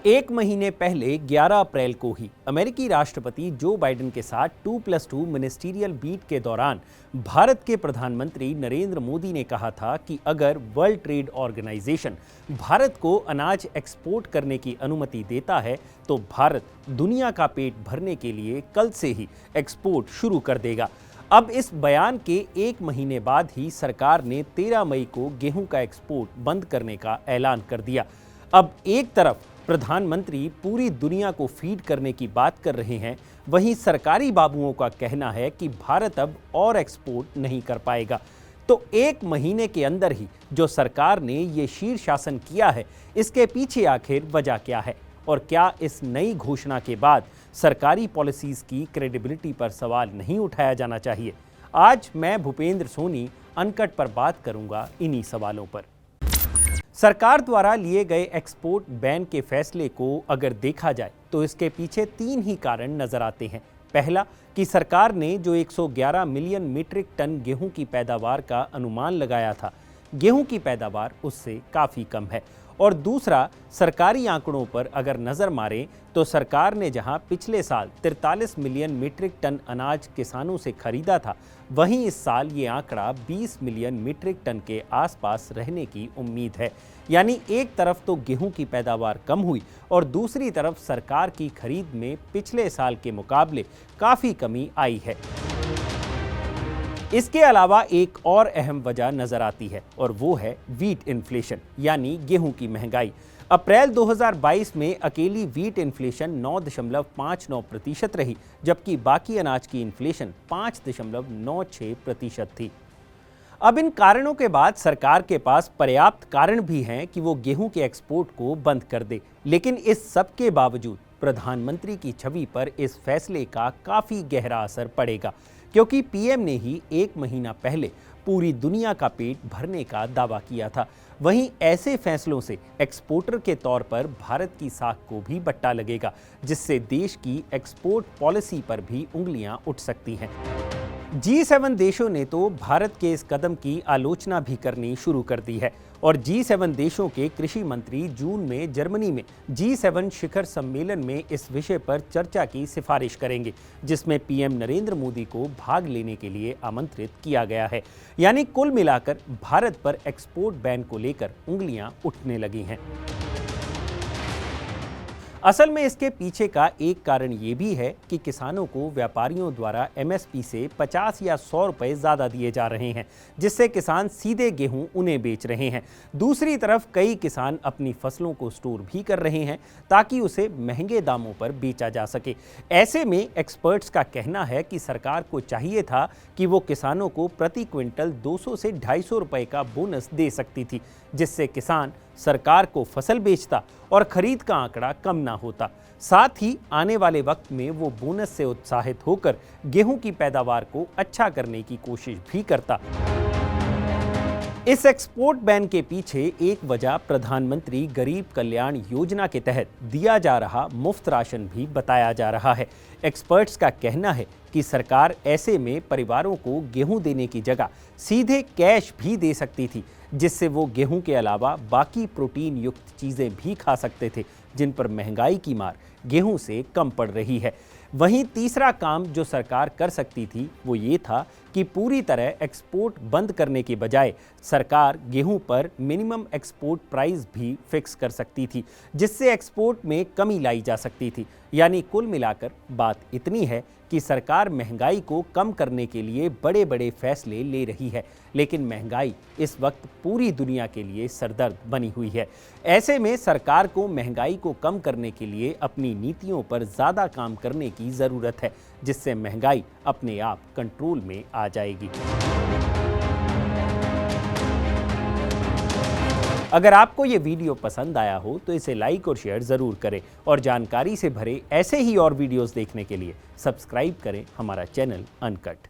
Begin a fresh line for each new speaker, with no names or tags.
एक महीने पहले 11 अप्रैल को ही अमेरिकी राष्ट्रपति जो बाइडेन के साथ 2+2 मिनिस्टीरियल बीट के दौरान भारत के प्रधानमंत्री नरेंद्र मोदी ने कहा था कि अगर वर्ल्ड ट्रेड ऑर्गेनाइजेशन भारत को अनाज एक्सपोर्ट करने की अनुमति देता है तो भारत दुनिया का पेट भरने के लिए कल से ही एक्सपोर्ट शुरू कर देगा। अब इस बयान के एक महीने बाद ही सरकार ने 13 मई को गेहूं का एक्सपोर्ट बंद करने का ऐलान कर दिया। अब एक तरफ प्रधानमंत्री पूरी दुनिया को फीड करने की बात कर रहे हैं, वहीं सरकारी बाबुओं का कहना है कि भारत अब और एक्सपोर्ट नहीं कर पाएगा। तो एक महीने के अंदर ही जो सरकार ने ये शीर्षासन किया है, इसके पीछे आखिर वजह क्या है और क्या इस नई घोषणा के बाद सरकारी पॉलिसीज की क्रेडिबिलिटी पर सवाल नहीं उठाया जाना चाहिए? आज मैं भूपेंद्र सोनी अनकट पर बात करूंगा इन्हीं सवालों पर। सरकार द्वारा लिए गए एक्सपोर्ट बैन के फैसले को अगर देखा जाए तो इसके पीछे 3 ही कारण नजर आते हैं। पहला कि सरकार ने जो 111 मिलियन मीट्रिक टन गेहूं की पैदावार का अनुमान लगाया था, गेहूं की पैदावार उससे काफ़ी कम है। और दूसरा, सरकारी आंकड़ों पर अगर नज़र मारें तो सरकार ने जहां पिछले साल 43 मिलियन मीट्रिक टन अनाज किसानों से खरीदा था, वहीं इस साल ये आंकड़ा 20 मिलियन मीट्रिक टन के आसपास रहने की उम्मीद है। यानी एक तरफ तो गेहूं की पैदावार कम हुई और दूसरी तरफ सरकार की खरीद में पिछले साल के मुकाबले काफ़ी कमी आई है। इसके अलावा एक और अहम वजह नजर आती है और वो है व्हीट इन्फ्लेशन, यानी गेहूं की महंगाई। अप्रैल 2022 में अकेली व्हीट इन्फ्लेशन 9.59% रही, जबकि बाकी अनाज की इन्फ्लेशन 5.96% थी। अब इन कारणों के बाद सरकार के पास पर्याप्त कारण भी हैं कि वो गेहूं के एक्सपोर्ट को बंद कर दे, लेकिन इस सब के बावजूद प्रधानमंत्री की छवि पर इस फैसले का काफ़ी गहरा असर पड़ेगा, क्योंकि पीएम ने ही एक महीना पहले पूरी दुनिया का पेट भरने का दावा किया था। वहीं ऐसे फैसलों से एक्सपोर्टर के तौर पर भारत की साख को भी बट्टा लगेगा, जिससे देश की एक्सपोर्ट पॉलिसी पर भी उंगलियां उठ सकती हैं। G7 देशों ने तो भारत के इस कदम की आलोचना भी करनी शुरू कर दी है और G7 देशों के कृषि मंत्री जून में जर्मनी में G7 शिखर सम्मेलन में इस विषय पर चर्चा की सिफारिश करेंगे, जिसमें पीएम नरेंद्र मोदी को भाग लेने के लिए आमंत्रित किया गया है। यानी कुल मिलाकर भारत पर एक्सपोर्ट बैन को लेकर उंगलियां उठने लगी हैं। असल में इसके पीछे का एक कारण ये भी है कि किसानों को व्यापारियों द्वारा एमएसपी से 50 या 100 रुपए ज़्यादा दिए जा रहे हैं, जिससे किसान सीधे गेहूं उन्हें बेच रहे हैं। दूसरी तरफ कई किसान अपनी फसलों को स्टोर भी कर रहे हैं ताकि उसे महंगे दामों पर बेचा जा सके। ऐसे में एक्सपर्ट्स का कहना है कि सरकार को चाहिए था कि वो किसानों को प्रति क्विंटल 200 से 250 रुपए का बोनस दे सकती थी, जिससे किसान सरकार को फसल बेचता और खरीद का आंकड़ा कम ना होता। साथ ही आने वाले वक्त में वो बोनस से उत्साहित होकर गेहूं की पैदावार को अच्छा करने की कोशिश भी करता। इस एक्सपोर्ट बैन के पीछे एक वजह प्रधानमंत्री गरीब कल्याण योजना के तहत दिया जा रहा मुफ्त राशन भी बताया जा रहा है। एक्सपर्ट्स का कहना है कि सरकार ऐसे में परिवारों को गेहूं देने की जगह सीधे कैश भी दे सकती थी, जिससे वो गेहूं के अलावा बाकी प्रोटीन युक्त चीज़ें भी खा सकते थे, जिन पर महंगाई की मार गेहूं से कम पड़ रही है। वहीं तीसरा काम जो सरकार कर सकती थी वो ये था कि पूरी तरह एक्सपोर्ट बंद करने के बजाय सरकार गेहूं पर मिनिमम एक्सपोर्ट प्राइस भी फिक्स कर सकती थी, जिससे एक्सपोर्ट में कमी लाई जा सकती थी। यानी कुल मिलाकर बात इतनी है कि सरकार महंगाई को कम करने के लिए बड़े बड़े फैसले ले रही है, लेकिन महंगाई इस वक्त पूरी दुनिया के लिए सरदर्द बनी हुई है। ऐसे में सरकार को महंगाई को कम करने के लिए अपनी नीतियों पर ज़्यादा काम करने की ज़रूरत है, जिससे महंगाई अपने आप कंट्रोल में आ जाएगी। अगर आपको ये वीडियो पसंद आया हो तो इसे लाइक और शेयर ज़रूर करें और जानकारी से भरे ऐसे ही और वीडियोस देखने के लिए सब्सक्राइब करें हमारा चैनल अनकट।